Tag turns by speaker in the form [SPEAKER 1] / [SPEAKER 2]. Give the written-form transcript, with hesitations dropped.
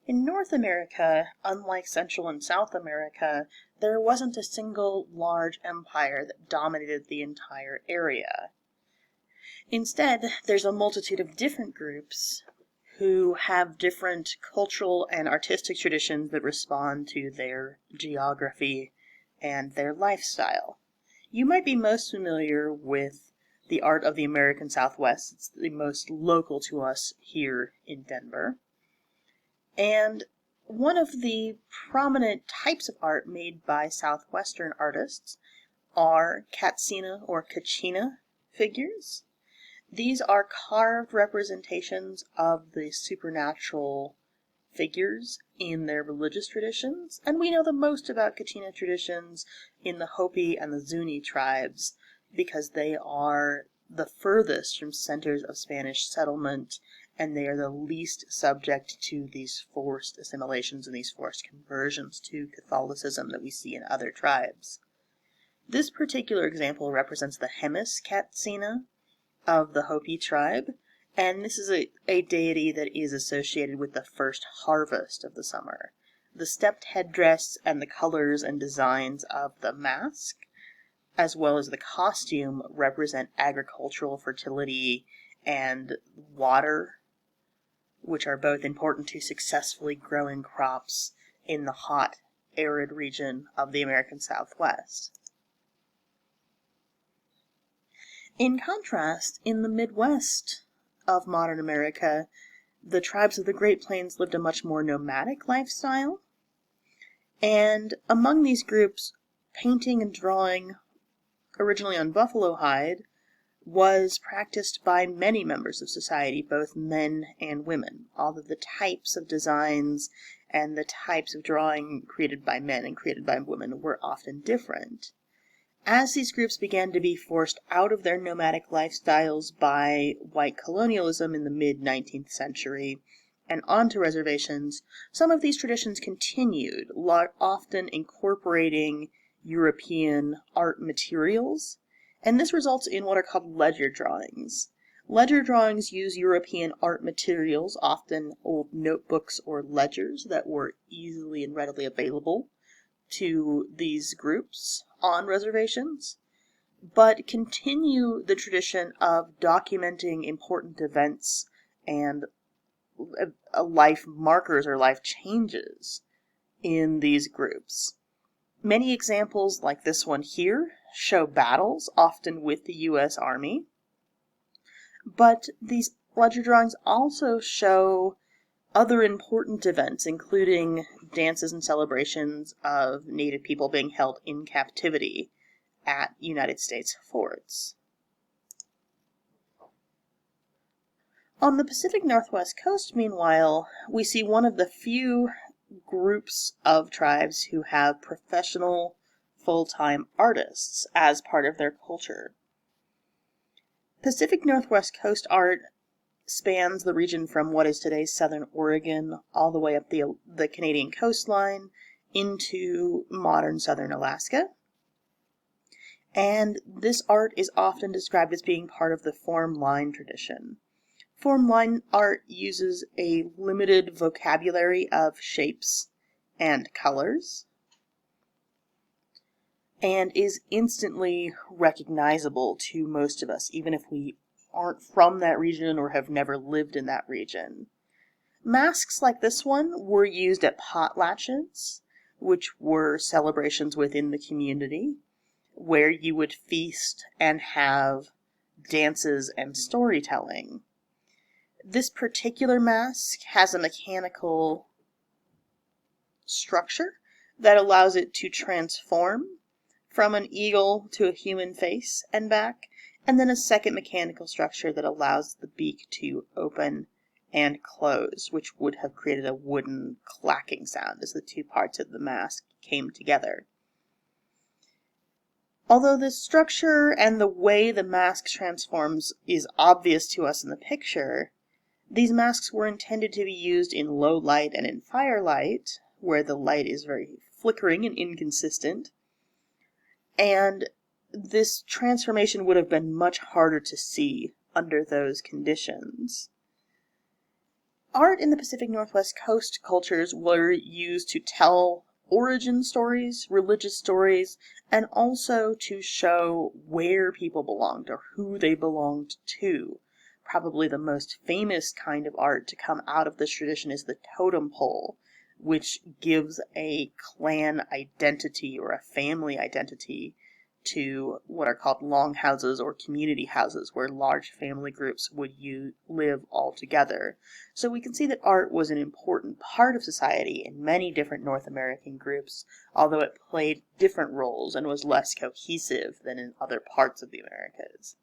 [SPEAKER 1] In North America, unlike Central and South America, there wasn't a single large empire that dominated the entire area. Instead, there's a multitude of different groups who have different cultural and artistic traditions that respond to their geography and their lifestyle. You might be most familiar with the art of the American Southwest. It's the most local to us here in Denver. And one of the prominent types of art made by Southwestern artists are Katsina or Kachina figures. These are carved representations of the supernatural figures in their religious traditions, and we know the most about Kachina traditions in the Hopi and the Zuni tribes because they are the furthest from centers of Spanish settlement, and they are the least subject to these forced assimilations and these forced conversions to Catholicism that we see in other tribes. This particular example represents the Hemis Katsina of the Hopi tribe, and this is a deity that is associated with the first harvest of the summer. The stepped headdress and the colors and designs of the mask, as well as the costume, represent agricultural fertility and water, which are both important to successfully growing crops in the hot, arid region of the American Southwest. In contrast, in the Midwest of modern America, the tribes of the Great Plains lived a much more nomadic lifestyle. And among these groups, painting and drawing, originally on buffalo hide, was practiced by many members of society, both men and women. All of the types of designs and the types of drawing created by men and created by women were often different. As these groups began to be forced out of their nomadic lifestyles by white colonialism in the mid-19th century and onto reservations, some of these traditions continued, often incorporating European art materials, and this results in what are called ledger drawings. Ledger drawings use European art materials, often old notebooks or ledgers that were easily and readily available to these groups on reservations, but continue the tradition of documenting important events and life markers or life changes in these groups. Many examples like this one here show battles, often with the U.S. Army, but these ledger drawings also show other important events, including dances and celebrations of Native people being held in captivity at United States forts. On the Pacific Northwest coast, meanwhile, we see one of the few groups of tribes who have professional, full-time artists as part of their culture. Pacific Northwest coast art spans the region from what is today's southern Oregon all the way up the Canadian coastline into modern southern Alaska. And this art is often described as being part of the form line tradition. Form line art uses a limited vocabulary of shapes and colors and is instantly recognizable to most of us, even if we aren't from that region or have never lived in that region. Masks like this one were used at potlatches, which were celebrations within the community, where you would feast and have dances and storytelling. This particular mask has a mechanical structure that allows it to transform from an eagle to a human face and back, and then a second mechanical structure that allows the beak to open and close, which would have created a wooden clacking sound as the two parts of the mask came together. Although the structure and the way the mask transforms is obvious to us in the picture, these masks were intended to be used in low light and in firelight, where the light is very flickering and inconsistent, and this transformation would have been much harder to see under those conditions. Art in the Pacific Northwest coast cultures were used to tell origin stories, religious stories, and also to show where people belonged or who they belonged to. Probably the most famous kind of art to come out of this tradition is the totem pole, which gives a clan identity or a family identity to what are called longhouses or community houses, where large family groups would live all together. So we can see that art was an important part of society in many different North American groups, although it played different roles and was less cohesive than in other parts of the Americas.